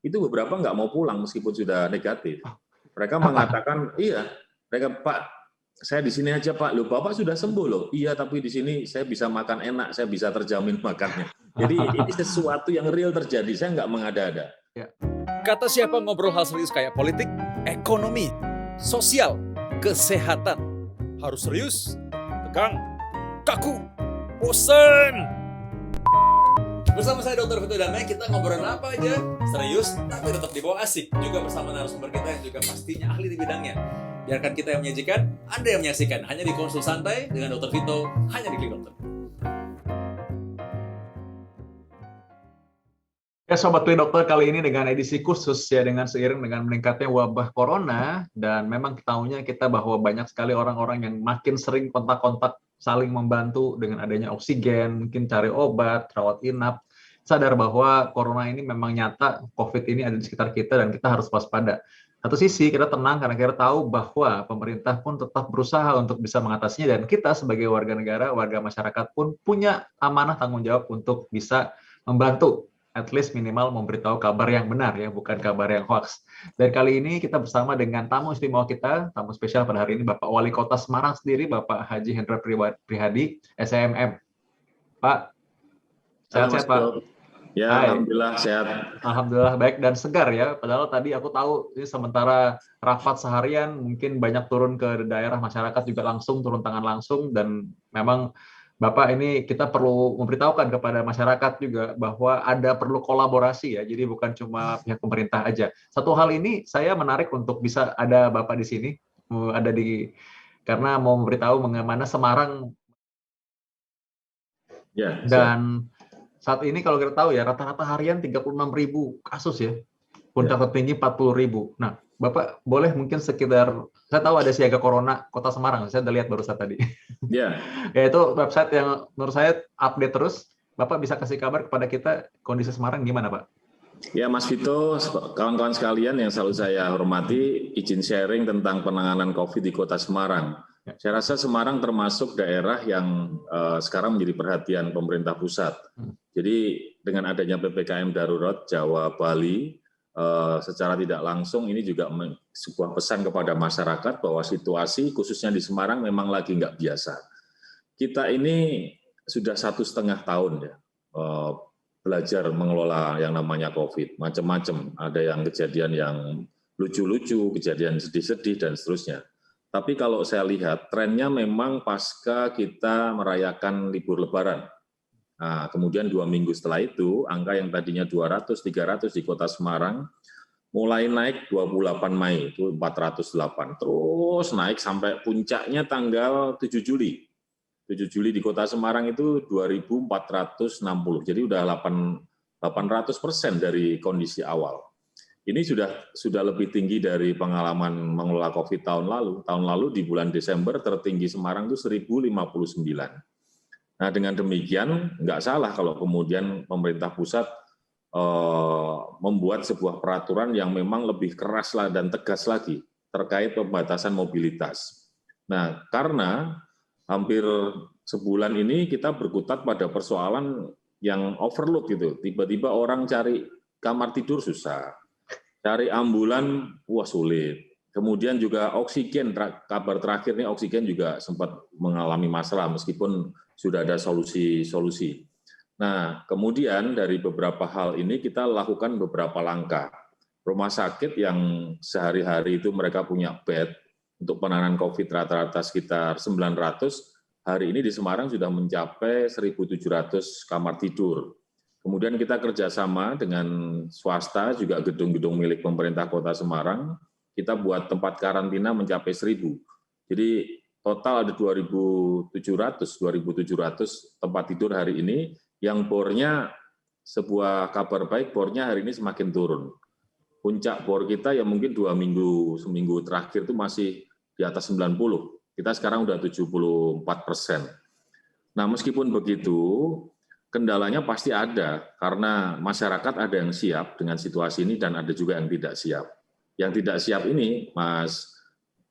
itu beberapa nggak mau pulang meskipun sudah negatif. Mereka mengatakan, iya, mereka, Pak, saya di sini aja Pak, loh Bapak sudah sembuh loh. Iya, tapi di sini saya bisa makan enak, saya bisa terjamin makannya. Jadi ini sesuatu yang real terjadi, saya nggak mengada-ada. Kata siapa ngobrol hal serius kayak politik, ekonomi, sosial, kesehatan. Harus serius, tegang, kaku, bosen. Bersama saya Dr. Vito Damai, kita ngobrolin apa aja, serius tapi tetap dibawa asik. Juga bersama narasumber kita yang juga pastinya ahli di bidangnya. Biarkan kita yang menyajikan, Anda yang menyaksikan. Hanya di Konsul Santai dengan Dr. Vito, hanya di Klik Dokter. Ya Sobat Klik Dokter, kali ini dengan edisi khusus ya, dengan seiring dengan meningkatnya wabah corona, dan memang tahunya kita bahwa banyak sekali orang-orang yang makin sering kontak-kontak saling membantu dengan adanya oksigen, mungkin cari obat, rawat inap, sadar bahwa corona ini memang nyata, COVID ini ada di sekitar kita dan kita harus waspada. Satu sisi kita tenang karena kita tahu bahwa pemerintah pun tetap berusaha untuk bisa mengatasinya, dan kita sebagai warga negara, warga masyarakat pun punya amanah tanggung jawab untuk bisa membantu, at least minimal memberitahu kabar yang benar ya, bukan kabar yang hoax. Dan kali ini kita bersama dengan tamu istimewa kita, tamu spesial pada hari ini, Bapak Wali Kota Semarang sendiri, Bapak Haji Hendra Prihadi, SMM. Pak, sehat-sehat Pak? Ya, Hai. Alhamdulillah sehat. Alhamdulillah baik dan segar ya. Padahal tadi aku tahu ini sementara rapat seharian, mungkin banyak turun ke daerah, masyarakat juga langsung turun tangan langsung, dan memang Bapak ini kita perlu memberitahukan kepada masyarakat juga bahwa ada perlu kolaborasi ya. Jadi bukan cuma pihak pemerintah aja. Satu hal ini saya menarik untuk bisa ada Bapak di sini, ada di, karena mau memberitahu bagaimana Semarang. Ya, dan saat ini kalau kita tahu ya, rata-rata harian 36.000 kasus ya, puncak tertinggi 40.000. Nah, Bapak boleh mungkin sekitar, saya tahu ada siaga corona Kota Semarang, saya udah lihat barusan tadi. Ya. Yaitu website yang menurut saya update terus. Bapak bisa kasih kabar kepada kita kondisi Semarang gimana, Pak? Ya, Mas Vito, kawan-kawan sekalian yang selalu saya hormati, izin sharing tentang penanganan COVID di Kota Semarang. Saya rasa Semarang termasuk daerah yang sekarang menjadi perhatian pemerintah pusat. Jadi dengan adanya PPKM darurat Jawa, Bali, secara tidak langsung ini juga sebuah pesan kepada masyarakat bahwa situasi khususnya di Semarang memang lagi nggak biasa. Kita ini sudah 1,5 tahun ya belajar mengelola yang namanya COVID, macam-macam. Ada yang kejadian yang lucu-lucu, kejadian sedih-sedih dan seterusnya. Tapi kalau saya lihat trennya memang pasca kita merayakan libur Lebaran. Nah, kemudian 2 minggu setelah itu, angka yang tadinya 200-300 di Kota Semarang mulai naik 28 Mei, itu 408. Terus naik sampai puncaknya tanggal 7 Juli. 7 Juli di Kota Semarang itu 2.460. Jadi udah 800% dari kondisi awal. Ini sudah lebih tinggi dari pengalaman mengelola COVID tahun lalu. Tahun lalu di bulan Desember tertinggi Semarang itu 1.059. Nah, dengan demikian nggak salah kalau kemudian pemerintah pusat membuat sebuah peraturan yang memang lebih keras dan tegas lagi terkait pembatasan mobilitas. Nah, karena hampir sebulan ini kita berkutat pada persoalan yang overload gitu. Tiba-tiba orang cari kamar tidur susah, cari ambulan wah sulit. Kemudian juga oksigen, kabar terakhir nih oksigen juga sempat mengalami masalah meskipun sudah ada solusi-solusi. Nah, kemudian dari beberapa hal ini kita lakukan beberapa langkah. Rumah sakit yang sehari-hari itu mereka punya bed untuk penanganan COVID rata-rata sekitar 900, hari ini di Semarang sudah mencapai 1.700 kamar tidur. Kemudian kita kerjasama dengan swasta, juga gedung-gedung milik pemerintah Kota Semarang, kita buat tempat karantina mencapai 1.000. Jadi total ada 2.700 tempat tidur hari ini, yang bornya sebuah kabar baik, bornya hari ini semakin turun. Puncak bor kita yang mungkin 2 minggu, seminggu terakhir itu masih di atas 90. Kita sekarang udah 74%. Nah, meskipun begitu, kendalanya pasti ada, karena masyarakat ada yang siap dengan situasi ini dan ada juga yang tidak siap. Yang tidak siap ini, Mas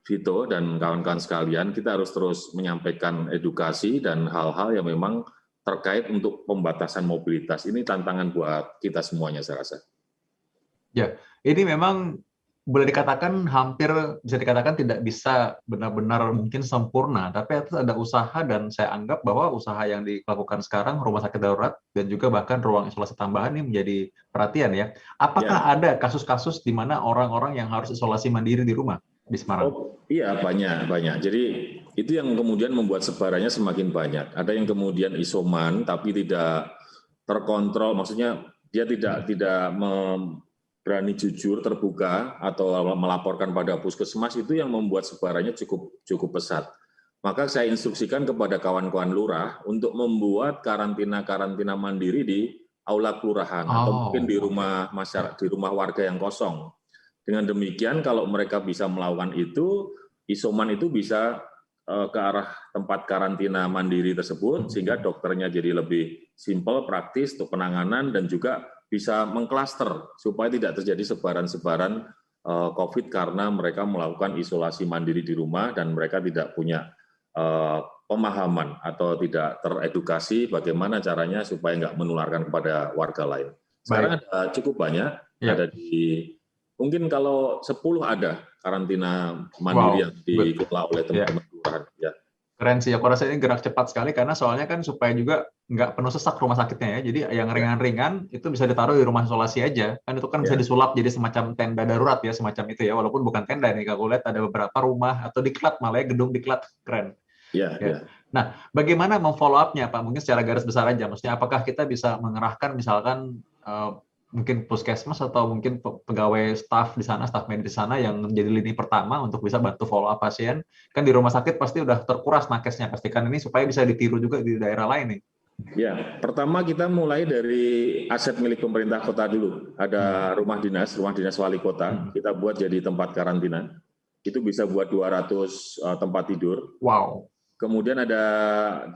Vito dan kawan-kawan sekalian, kita harus terus menyampaikan edukasi dan hal-hal yang memang terkait untuk pembatasan mobilitas. Ini tantangan buat kita semuanya, saya rasa. Ya, ini memang boleh dikatakan hampir bisa dikatakan tidak bisa benar-benar mungkin sempurna, tapi itu ada usaha dan saya anggap bahwa usaha yang dilakukan sekarang rumah sakit darurat dan juga bahkan ruang isolasi tambahan ini menjadi perhatian ya. Apakah Ya. ada kasus-kasus di mana orang-orang yang harus isolasi mandiri di rumah di Semarang? Oh iya, banyak banyak. Jadi itu yang kemudian membuat sebarannya semakin banyak. Ada yang kemudian isoman tapi tidak terkontrol, maksudnya dia tidak berani jujur terbuka atau melaporkan pada puskesmas, itu yang membuat sebarannya cukup pesat. Maka saya instruksikan kepada kawan-kawan lurah untuk membuat karantina mandiri di aula kelurahan atau mungkin di rumah masyarakat, di rumah warga yang kosong. Dengan demikian kalau mereka bisa melakukan itu, isoman itu bisa ke arah tempat karantina mandiri tersebut, sehingga dokternya jadi lebih simpel, praktis untuk penanganan, dan juga bisa mengklaster supaya tidak terjadi sebaran-sebaran COVID karena mereka melakukan isolasi mandiri di rumah dan mereka tidak punya pemahaman atau tidak teredukasi bagaimana caranya supaya nggak menularkan kepada warga lain. Sekarang Baik. ada cukup banyak, Ya. ada di mungkin kalau 10 ada karantina mandiri yang dikelola oleh teman-teman kelurahan. Ya. Keren sih, aku rasa ini gerak cepat sekali karena soalnya kan supaya juga nggak penuh sesak rumah sakitnya ya. Jadi yang ringan-ringan itu bisa ditaruh di rumah isolasi aja. Kan itu kan bisa disulap jadi semacam tenda darurat ya, semacam itu ya. Walaupun bukan tenda nih, kalau lihat ada beberapa rumah atau diklat malah ya, gedung diklat. Keren. Ya. Nah, bagaimana memfollow up-nya Pak? Mungkin secara garis besar aja. Maksudnya apakah kita bisa mengerahkan misalkan mungkin puskesmas atau mungkin pegawai staf di sana, staf medis di sana yang menjadi lini pertama untuk bisa bantu follow up pasien. Kan di rumah sakit pasti udah terkuras nakesnya, pastikan ini supaya bisa ditiru juga di daerah lain nih. Ya, pertama kita mulai dari aset milik pemerintah kota dulu. Ada rumah dinas wali kota, kita buat jadi tempat karantina. Itu bisa buat 200 tempat tidur. Wow. Kemudian ada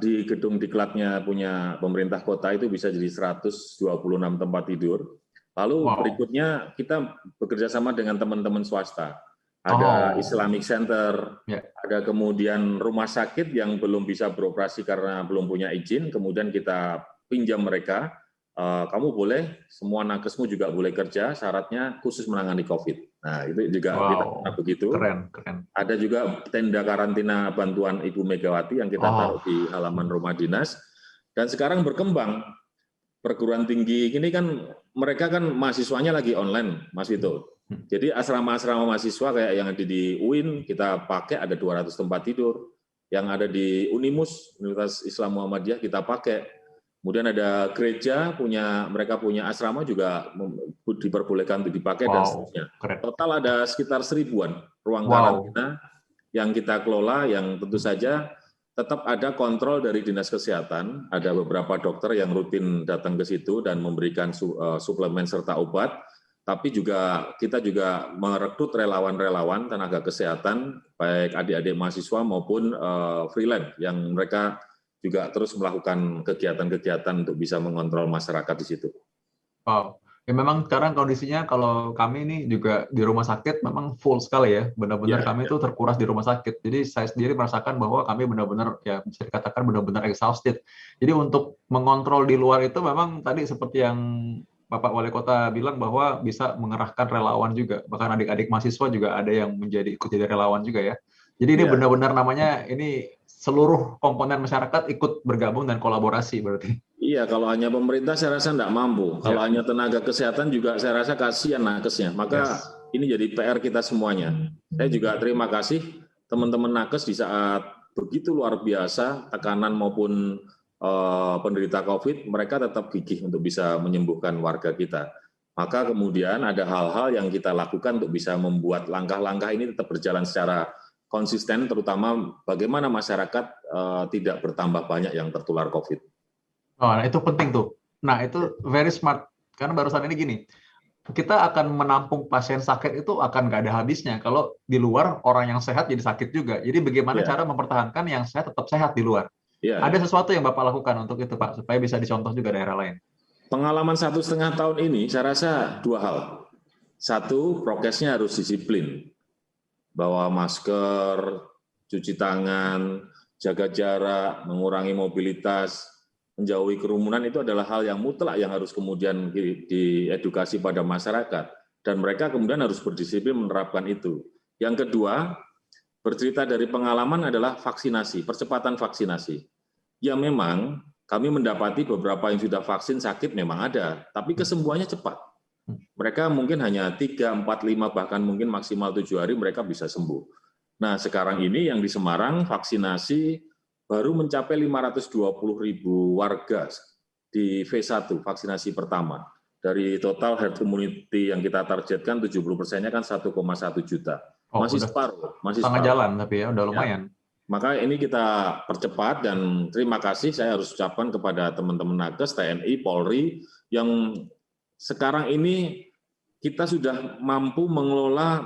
di gedung diklatnya punya pemerintah kota itu bisa jadi 126 tempat tidur. Lalu berikutnya kita bekerja sama dengan teman-teman swasta. Ada Islamic Center, ada kemudian rumah sakit yang belum bisa beroperasi karena belum punya izin, kemudian kita pinjam mereka, kamu boleh, semua nakesmu juga boleh kerja, syaratnya khusus menangani COVID. Nah itu juga kita pernah begitu. Keren. Ada juga tenda karantina bantuan Ibu Megawati yang kita taruh di halaman rumah dinas. Dan sekarang berkembang, perguruan tinggi ini kan mereka kan mahasiswanya lagi online, Mas Vito. Jadi asrama-asrama mahasiswa kayak yang ada di UIN kita pakai ada 200 tempat tidur. Yang ada di Unimus, Universitas Islam Muhammadiyah kita pakai. Kemudian ada gereja mereka punya asrama juga diperbolehkan untuk dipakai dan seterusnya. Total ada sekitar 1000-an ruang karantina yang kita kelola, yang tentu saja tetap ada kontrol dari Dinas Kesehatan, ada beberapa dokter yang rutin datang ke situ dan memberikan suplemen serta obat, tapi juga kita juga merekrut relawan-relawan tenaga kesehatan, baik adik-adik mahasiswa maupun freelance, yang mereka juga terus melakukan kegiatan-kegiatan untuk bisa mengontrol masyarakat di situ. Wow. Ya memang sekarang kondisinya kalau kami ini juga di rumah sakit memang full sekali ya, benar-benar kami itu terkuras di rumah sakit. Jadi saya sendiri merasakan bahwa kami benar-benar ya bisa dikatakan benar-benar exhausted. Jadi untuk mengontrol di luar itu memang tadi seperti yang Bapak Wali Kota bilang bahwa bisa mengerahkan relawan juga, bahkan adik-adik mahasiswa juga ada yang ikut jadi relawan juga ya. Jadi ini benar-benar namanya ini seluruh komponen masyarakat ikut bergabung dan kolaborasi berarti. Iya, kalau hanya pemerintah saya rasa tidak mampu. Kalau hanya tenaga kesehatan juga saya rasa kasihan nakesnya. Maka ini jadi PR kita semuanya. Saya juga terima kasih teman-teman nakes di saat begitu luar biasa tekanan maupun penderita COVID, mereka tetap gigih untuk bisa menyembuhkan warga kita. Maka kemudian ada hal-hal yang kita lakukan untuk bisa membuat langkah-langkah ini tetap berjalan secara konsisten, terutama bagaimana masyarakat tidak bertambah banyak yang tertular COVID. Nah, itu penting tuh. Nah, itu very smart. Karena barusan ini gini, kita akan menampung pasien sakit itu akan nggak ada habisnya. Kalau di luar orang yang sehat jadi sakit juga. Jadi bagaimana cara mempertahankan yang sehat tetap sehat di luar? Ada sesuatu yang Bapak lakukan untuk itu, Pak, supaya bisa dicontoh juga daerah lain? Pengalaman 1,5 tahun ini, saya rasa 2 hal. Satu, prokesnya harus disiplin. Bawa masker, cuci tangan, jaga jarak, mengurangi mobilitas, menjauhi kerumunan itu adalah hal yang mutlak yang harus kemudian diedukasi pada masyarakat. dan mereka kemudian harus berdisiplin menerapkan itu. Yang kedua, bercerita dari pengalaman adalah vaksinasi, percepatan vaksinasi. Ya memang kami mendapati beberapa yang sudah vaksin sakit memang ada, tapi kesembuhannya cepat. Mereka mungkin hanya 3, 4, 5, bahkan mungkin maksimal 7 hari mereka bisa sembuh. Nah sekarang ini yang di Semarang vaksinasi baru mencapai 520.000 warga di V1 vaksinasi pertama. Dari total herd immunity yang kita targetkan 70%-nya kan 1,1 juta. Masih separuh. Setengah jalan tapi ya, udah lumayan. Ya. Maka ini kita percepat dan terima kasih saya harus ucapkan kepada teman-teman Nakes, TNI, Polri yang sekarang ini kita sudah mampu mengelola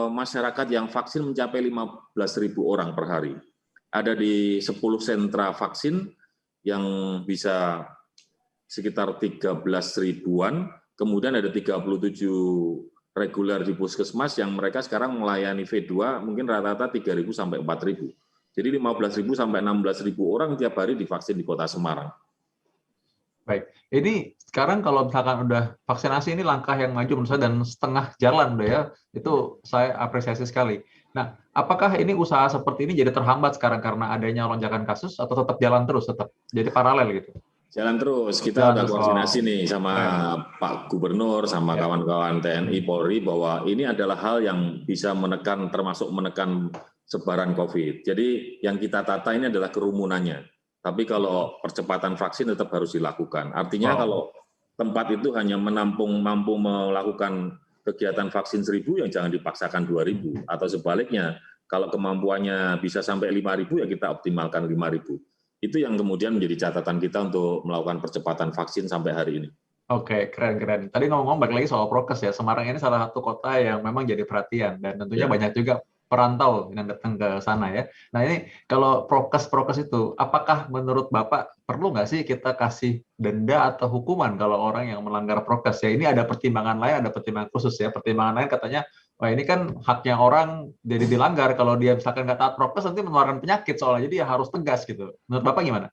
masyarakat yang vaksin mencapai 15.000 orang per hari. Ada di 10 sentra vaksin yang bisa sekitar 13 ribuan, kemudian ada 37 reguler di puskesmas yang mereka sekarang melayani V2 mungkin rata-rata 3.000 sampai 4.000. Jadi 15.000 sampai 16.000 orang tiap hari divaksin di Kota Semarang. Baik, ini sekarang kalau misalkan udah vaksinasi ini langkah yang maju menurut saya dan setengah jalan udah ya, itu saya apresiasi sekali. Nah, apakah ini usaha seperti ini jadi terhambat sekarang karena adanya lonjakan kasus atau tetap jalan terus, tetap jadi paralel gitu? Jalan terus, kita udah koordinasi nih sama Pak Gubernur, sama kawan-kawan TNI, Polri, bahwa ini adalah hal yang bisa menekan, termasuk menekan sebaran COVID. Jadi yang kita tata ini adalah kerumunannya. Tapi kalau percepatan vaksin tetap harus dilakukan. Artinya kalau tempat itu hanya mampu melakukan kegiatan vaksin 1.000, yang jangan dipaksakan 2.000. Atau sebaliknya, kalau kemampuannya bisa sampai 5.000, ya kita optimalkan 5.000. Itu yang kemudian menjadi catatan kita untuk melakukan percepatan vaksin sampai hari ini. Oke, keren-keren. Tadi ngomong-ngomong balik lagi soal prokes ya, Semarang ini salah satu kota yang memang jadi perhatian dan tentunya banyak juga perantau yang datang ke sana ya. Nah ini kalau prokes itu, apakah menurut Bapak perlu nggak sih kita kasih denda atau hukuman kalau orang yang melanggar prokes ya? Ini ada pertimbangan lain, ada pertimbangan khusus ya. Pertimbangan lain katanya, wah ini kan haknya orang jadi dilanggar kalau dia misalkan nggak taat prokes nanti menularkan penyakit soalnya, jadi ya harus tegas gitu. Menurut Bapak gimana?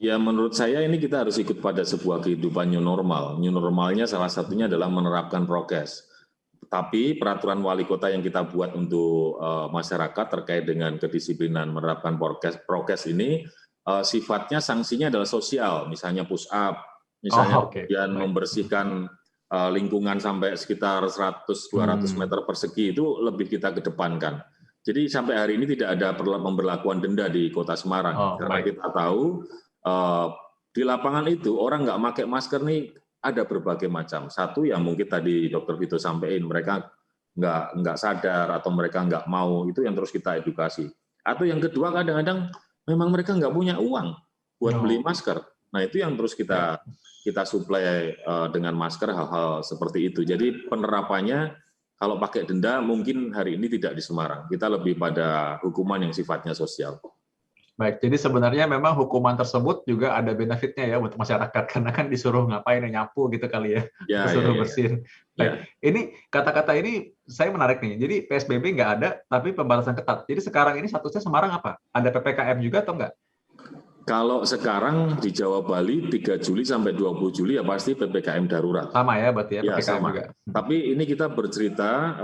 Ya menurut saya ini kita harus ikut pada sebuah kehidupan new normal. New normalnya salah satunya adalah menerapkan prokes. Tapi peraturan wali kota yang kita buat untuk masyarakat terkait dengan kedisiplinan menerapkan prokes ini sifatnya sanksinya adalah sosial, misalnya push up, misalnya kemudian membersihkan lingkungan sampai sekitar 100-200 meter persegi itu lebih kita kedepankan. Jadi sampai hari ini tidak ada pemberlakuan denda di Kota Semarang karena kita tahu di lapangan itu orang nggak pakai masker nih ada berbagai macam. Satu yang mungkin tadi Dr. Vito sampaikan, mereka nggak sadar atau mereka nggak mau, itu yang terus kita edukasi. Atau yang kedua kadang-kadang memang mereka nggak punya uang buat beli masker. Nah itu yang terus kita suplai dengan masker, hal-hal seperti itu. Jadi penerapannya kalau pakai denda mungkin hari ini tidak di Semarang. Kita lebih pada hukuman yang sifatnya sosial. Baik, jadi sebenarnya memang hukuman tersebut juga ada benefitnya ya untuk masyarakat, karena kan disuruh ngapain, nyapu gitu kali ya, disuruh bersihin. Baik, ini kata-kata ini saya menarik nih, jadi PSBB nggak ada, tapi pembatasan ketat. Jadi sekarang ini statusnya Semarang apa? Ada PPKM juga atau nggak? Kalau sekarang di Jawa Bali 3 Juli sampai 20 Juli ya pasti PPKM darurat. Sama ya berarti ya, PPKM sama. juga. Tapi ini kita bercerita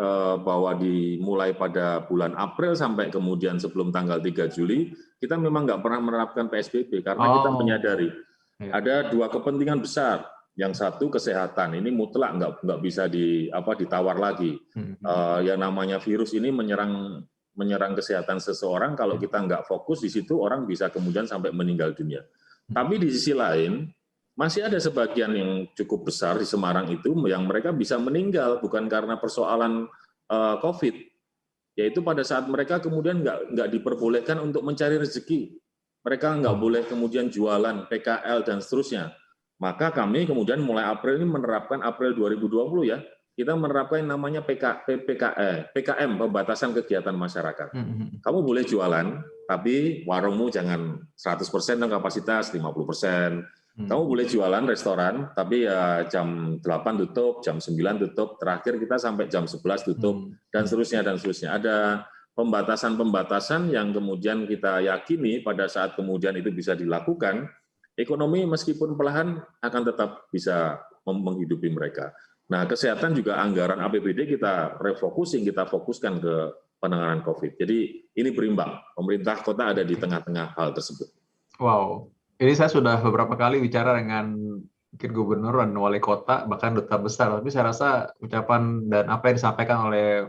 bahwa dimulai pada bulan April sampai kemudian sebelum tanggal 3 Juli, kita memang nggak pernah menerapkan PSBB karena kita menyadari ada dua kepentingan besar. Yang satu kesehatan, ini mutlak nggak bisa ditawar lagi. Yang namanya virus ini menyerang kesehatan seseorang, kalau kita nggak fokus di situ, orang bisa kemudian sampai meninggal dunia. Tapi di sisi lain, masih ada sebagian yang cukup besar di Semarang itu yang mereka bisa meninggal bukan karena persoalan COVID, yaitu pada saat mereka kemudian nggak diperbolehkan untuk mencari rezeki. Mereka nggak boleh kemudian jualan, PKL, dan seterusnya. Maka kami kemudian mulai April ini menerapkan, April 2020 ya, kita menerapkan yang namanya PKM, pembatasan kegiatan masyarakat. Kamu boleh jualan, tapi warungmu jangan 100% kapasitas, 50%. Kamu boleh jualan restoran, tapi ya jam 8 tutup, jam 9 tutup, terakhir kita sampai jam 11 tutup, dan seterusnya, dan seterusnya. Ada pembatasan-pembatasan yang kemudian kita yakini pada saat kemudian itu bisa dilakukan, ekonomi meskipun perlahan akan tetap bisa menghidupi mereka. Nah, kesehatan juga anggaran APBD kita refocusing, kita fokuskan ke penanganan COVID. Jadi ini berimbang. Pemerintah kota ada di tengah-tengah hal tersebut. Wow, ini saya sudah beberapa kali bicara dengan mungkin gubernur dan wali kota, bahkan duta besar. Tapi saya rasa ucapan dan apa yang disampaikan oleh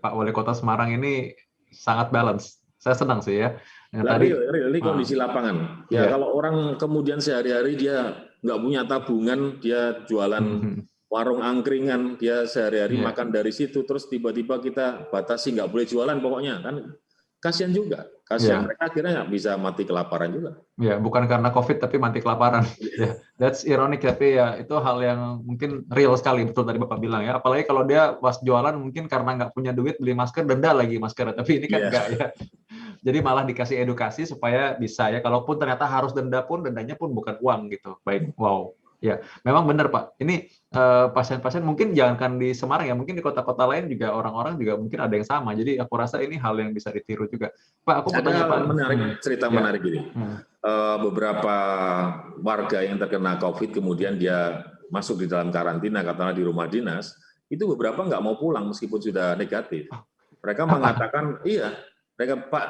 Pak Wali Kota Semarang ini sangat balance. Saya senang sih ya. Yang Nah, tadi, ini kondisi lapangan. Ya, kalau orang kemudian sehari-hari dia nggak punya tabungan, dia jualan warung angkringan, dia sehari-hari makan dari situ, terus tiba-tiba kita batasi nggak boleh jualan pokoknya, kan kasihan juga. Kasihan mereka akhirnya nggak bisa mati kelaparan juga. Ya, bukan karena COVID tapi mati kelaparan. Ya, that's ironic, tapi ya itu hal yang mungkin real sekali, betul tadi Bapak bilang ya. Apalagi kalau dia pas jualan mungkin karena nggak punya duit beli masker, denda lagi masker. Tapi ini kan enggak ya. Jadi malah dikasih edukasi supaya bisa ya. Kalaupun ternyata harus denda pun, dendanya pun bukan uang gitu. Baik, wow. Ya, memang benar Pak. Ini pasien-pasien mungkin jangankan di Semarang ya, mungkin di kota-kota lain juga orang-orang juga mungkin ada yang sama. Jadi aku rasa ini hal yang bisa ditiru juga. Pak, aku mau tanya Pak. Cerita menarik ini. Beberapa warga yang terkena COVID kemudian dia masuk di dalam karantina, katakanlah di rumah dinas, itu beberapa nggak mau pulang meskipun sudah negatif. Mereka mengatakan, iya, mereka Pak,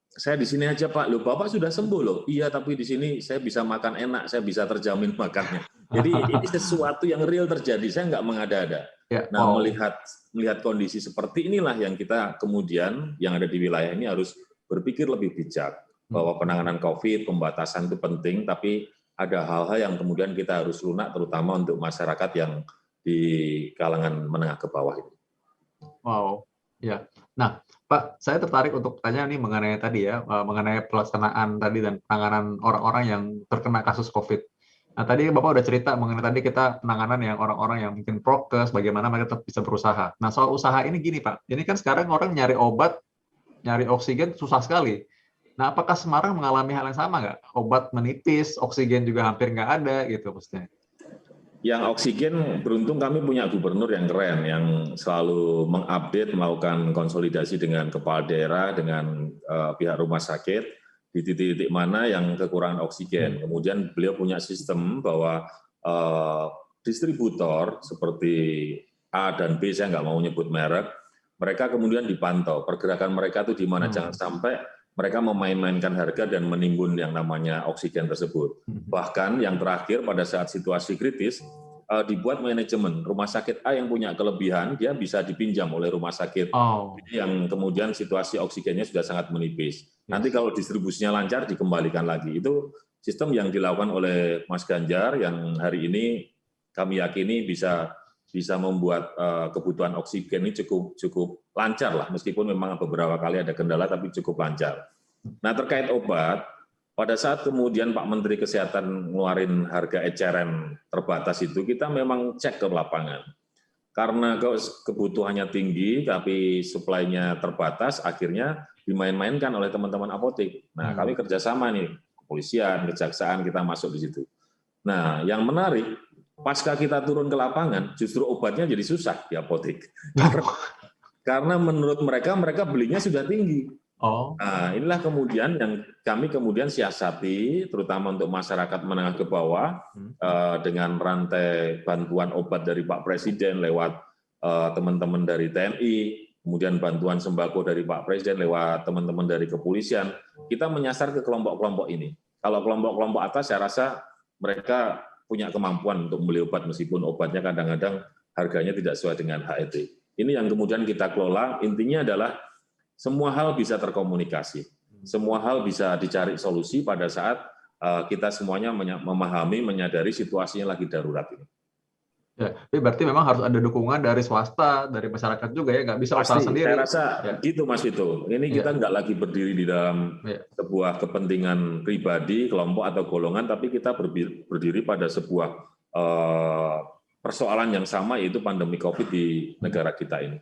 saya di sini aja Pak, loh Bapak sudah sembuh loh. Iya, tapi di sini saya bisa makan enak, saya bisa terjamin makannya. Jadi ini sesuatu yang real terjadi, saya nggak mengada-ada. Nah, melihat kondisi seperti inilah yang kita kemudian yang ada di wilayah ini harus berpikir lebih bijak bahwa penanganan COVID, pembatasan itu penting, tapi ada hal-hal yang kemudian kita harus lunak, terutama untuk masyarakat yang di kalangan menengah ke bawah itu. Wow, ya. Nah, Pak, saya tertarik untuk tanya nih mengenai tadi ya, mengenai pelaksanaan tadi dan penanganan orang-orang yang terkena kasus COVID. Nah, tadi Bapak udah cerita mengenai tadi kita penanganan yang orang-orang yang mungkin prokes, bagaimana mereka tetap bisa berusaha. Nah, soal usaha ini gini Pak, ini kan sekarang orang nyari obat, nyari oksigen susah sekali. Nah, apakah Semarang mengalami hal yang sama nggak? Obat menipis, oksigen juga hampir nggak ada gitu maksudnya. Yang oksigen, beruntung kami punya gubernur yang keren, yang selalu mengupdate, melakukan konsolidasi dengan kepala daerah, dengan pihak rumah sakit, di titik-titik mana yang kekurangan oksigen. Kemudian beliau punya sistem bahwa distributor seperti A dan B, saya nggak mau nyebut merek, mereka kemudian dipantau, pergerakan mereka itu di mana, jangan sampai mereka memain-mainkan harga dan menimbun yang namanya oksigen tersebut. Bahkan yang terakhir pada saat situasi kritis, dibuat manajemen. Rumah sakit A yang punya kelebihan, dia bisa dipinjam oleh rumah sakit yang kemudian situasi oksigennya sudah sangat menipis. Nanti kalau distribusinya lancar, dikembalikan lagi. Itu sistem yang dilakukan oleh Mas Ganjar yang hari ini kami yakini bisa membuat kebutuhan oksigen ini cukup lancar lah, meskipun memang beberapa kali ada kendala, tapi cukup lancar. Nah, terkait obat, pada saat kemudian Pak Menteri Kesehatan ngeluarin harga eceran terbatas itu, kita memang cek ke lapangan. Karena kebutuhannya tinggi, tapi suplainya terbatas, akhirnya dimain-mainkan oleh teman-teman apotek. Nah, kami kerjasama nih, kepolisian, kejaksaan, kita masuk di situ. Nah, yang menarik, pasca kita turun ke lapangan, justru obatnya jadi susah di apotek. Karena menurut mereka belinya sudah tinggi. Nah, inilah kemudian yang kami kemudian siasati, terutama untuk masyarakat menengah ke bawah, dengan rantai bantuan obat dari Pak Presiden lewat teman-teman dari TNI, kemudian bantuan sembako dari Pak Presiden lewat teman-teman dari kepolisian. Kita menyasar ke kelompok-kelompok ini. Kalau kelompok-kelompok atas, saya rasa mereka punya kemampuan untuk membeli obat, meskipun obatnya kadang-kadang harganya tidak sesuai dengan HET. Ini yang kemudian kita kelola, intinya adalah semua hal bisa terkomunikasi, semua hal bisa dicari solusi pada saat kita semuanya memahami, menyadari situasinya lagi darurat ini. Ya, tapi berarti memang harus ada dukungan dari swasta, dari masyarakat juga ya, nggak bisa usaha sendiri. Saya rasa gitu Mas Vito. Ini kita nggak lagi berdiri di dalam sebuah kepentingan pribadi, kelompok atau golongan, tapi kita berdiri pada sebuah persoalan yang sama, yaitu pandemi COVID di negara kita ini.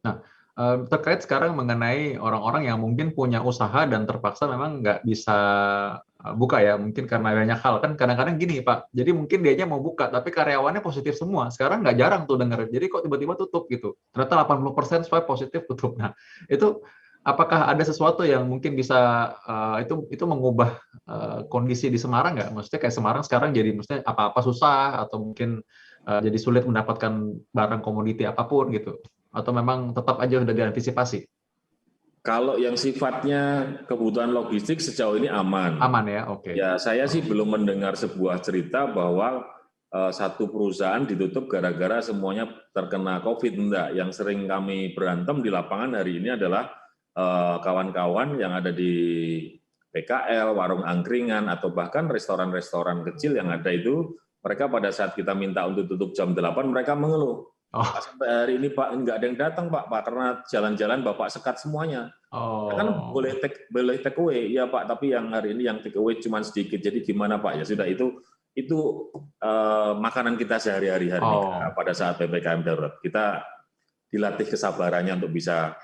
Nah, terkait sekarang mengenai orang-orang yang mungkin punya usaha dan terpaksa memang nggak bisa buka ya, mungkin karena banyak hal. Kan kadang-kadang gini Pak, jadi mungkin dianya mau buka, tapi karyawannya positif semua. Sekarang nggak jarang tuh dengar, jadi kok tiba-tiba tutup gitu. Ternyata 80% swab positif tutup. Nah, itu apakah ada sesuatu yang mungkin bisa itu mengubah kondisi di Semarang nggak? Maksudnya kayak Semarang sekarang jadi maksudnya apa-apa susah, atau mungkin jadi sulit mendapatkan barang komoditi apapun gitu? Atau memang tetap aja sudah diantisipasi? Kalau yang sifatnya kebutuhan logistik sejauh ini aman. Aman ya, oke. Ya, saya sih belum mendengar sebuah cerita bahwa satu perusahaan ditutup gara-gara semuanya terkena COVID. Enggak, yang sering kami berantem di lapangan hari ini adalah kawan-kawan yang ada di PKL, warung angkringan, atau bahkan restoran-restoran kecil yang ada itu, mereka pada saat kita minta untuk tutup jam 8, mereka mengeluh. Pak, sampai hari ini Pak, nggak ada yang datang Pak, karena jalan-jalan Bapak sekat semuanya. Kan boleh take away, ya Pak, tapi yang hari ini yang take away cuma sedikit, jadi gimana Pak? Ya sudah, itu makanan kita sehari-hari hari ini pada saat PPKM darurat. Kita dilatih kesabarannya untuk bisa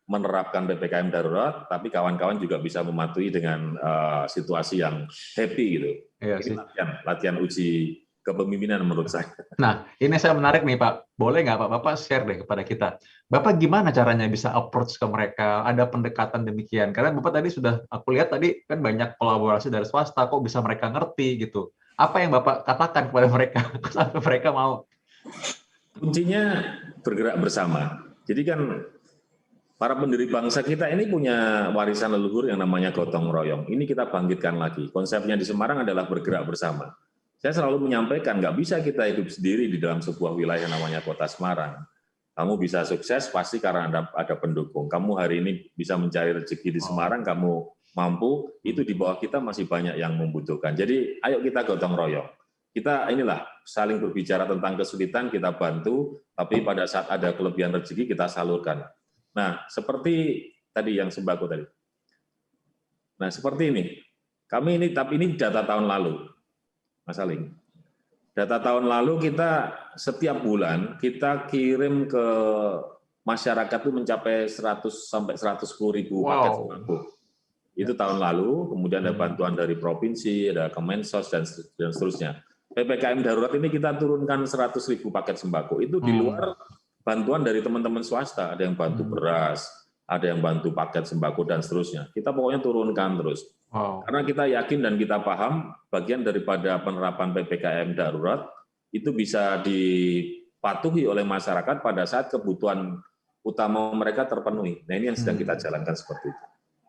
menerapkan PPKM darurat, tapi kawan-kawan juga bisa mematuhi dengan situasi yang happy gitu. Iya ini sih. latihan uji kepemimpinan menurut saya. Nah, ini saya menarik nih Pak. Boleh nggak Pak, Bapak share deh kepada kita. Bapak gimana caranya bisa approach ke mereka, ada pendekatan demikian? Karena Bapak tadi sudah, aku lihat tadi kan banyak kolaborasi dari swasta, kok bisa mereka ngerti gitu. Apa yang Bapak katakan kepada mereka sampai mereka mau? Kuncinya bergerak bersama. Jadi kan para pendiri bangsa kita ini punya warisan leluhur yang namanya gotong royong. Ini kita bangkitkan lagi. Konsepnya di Semarang adalah bergerak bersama. Saya selalu menyampaikan, nggak bisa kita hidup sendiri di dalam sebuah wilayah namanya Kota Semarang. Kamu bisa sukses pasti karena ada pendukung. Kamu hari ini bisa mencari rezeki di Semarang, kamu mampu, itu di bawah kita masih banyak yang membutuhkan. Jadi ayo kita gotong royong. Kita inilah saling berbicara tentang kesulitan, kita bantu, tapi pada saat ada kelebihan rezeki kita salurkan. Nah, seperti tadi yang sembako tadi. Nah, seperti ini. Tapi ini data tahun lalu. Mas Aling. Data tahun lalu kita setiap bulan kita kirim ke masyarakat itu mencapai 100 sampai 110 ribu paket sembako. Itu tahun lalu, kemudian ada bantuan dari provinsi, ada Kemensos dan seterusnya. PPKM darurat ini kita turunkan 100 ribu paket sembako. Itu di luar bantuan dari teman-teman swasta, ada yang bantu beras, ada yang bantu paket sembako dan seterusnya. Kita pokoknya turunkan terus. Karena kita yakin dan kita paham bagian daripada penerapan PPKM darurat itu bisa dipatuhi oleh masyarakat pada saat kebutuhan utama mereka terpenuhi. Nah, ini yang sedang kita jalankan seperti itu.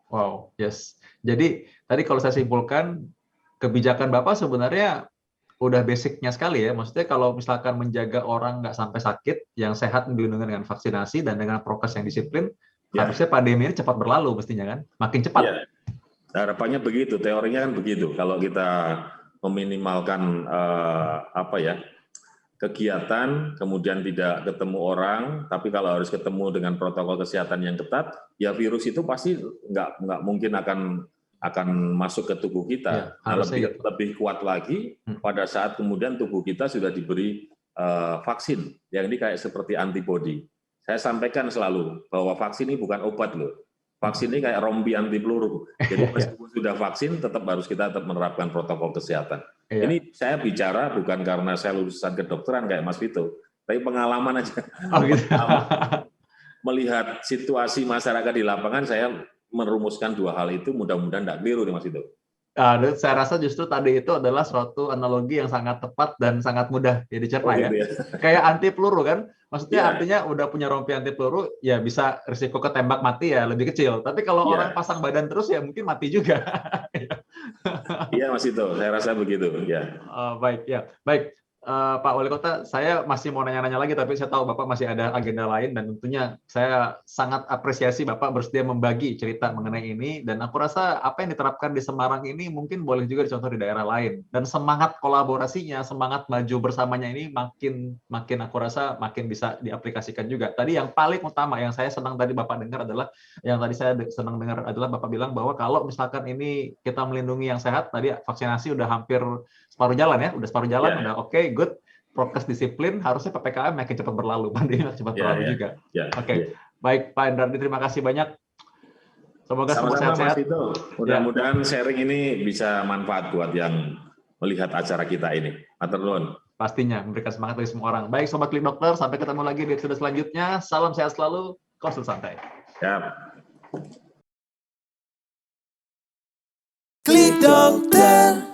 Wow, yes. Jadi tadi kalau saya simpulkan, kebijakan Bapak sebenarnya udah basicnya sekali ya. Maksudnya kalau misalkan menjaga orang nggak sampai sakit, yang sehat dilindungi dengan vaksinasi dan dengan prokes yang disiplin, harusnya pandemi ini cepat berlalu mestinya kan? Makin cepat. Ya. Harapannya begitu, teorinya kan begitu. Kalau kita meminimalkan kegiatan, kemudian tidak ketemu orang, tapi kalau harus ketemu dengan protokol kesehatan yang ketat, ya virus itu pasti nggak mungkin akan masuk ke tubuh kita. Ya, lebih kuat lagi pada saat kemudian tubuh kita sudah diberi vaksin, yang ini kayak seperti antibodi. Saya sampaikan selalu bahwa vaksin ini bukan obat loh. Vaksin ini kayak rompi anti peluru. Jadi meskipun sudah vaksin, kita tetap menerapkan protokol kesehatan. Ini saya bicara bukan karena saya lulusan kedokteran kayak Mas Vito, tapi pengalaman aja. Melihat situasi masyarakat di lapangan, saya merumuskan dua hal itu, mudah-mudahan tidak keliru nih Mas Vito. Saya rasa justru tadi itu adalah suatu analogi yang sangat tepat dan sangat mudah dicerna ya. Kayak anti peluru kan, maksudnya artinya udah punya rompi anti peluru, ya bisa risiko ketembak mati ya lebih kecil. Tapi kalau orang pasang badan terus ya mungkin mati juga. Iya Mas Vito, saya rasa begitu. Ya. Baik. Pak Wali Kota, saya masih mau nanya-nanya lagi, tapi saya tahu Bapak masih ada agenda lain, dan tentunya saya sangat apresiasi Bapak bersedia membagi cerita mengenai ini, dan aku rasa apa yang diterapkan di Semarang ini mungkin boleh juga dicontoh di daerah lain, dan semangat kolaborasinya, semangat maju bersamanya ini makin aku rasa makin bisa diaplikasikan juga. Tadi yang paling utama yang saya senang tadi Bapak dengar adalah, Bapak bilang bahwa kalau misalkan ini kita melindungi yang sehat, tadi vaksinasi udah hampir separuh jalan ya, udah oke, good, prokes disiplin, harusnya PPKM makin cepat berlalu, pandemi makin cepat berlalu juga. Baik Pak Endardi, terima kasih banyak. Semoga semua sehat-sehat. Mudah-mudahan sharing ini bisa manfaat buat yang melihat acara kita ini. Matur nuwun. Pastinya memberikan semangat bagi semua orang. Baik Sobat Klik Dokter, sampai ketemu lagi di episode selanjutnya. Salam sehat selalu, konsul santai. Siap. Klik Dokter.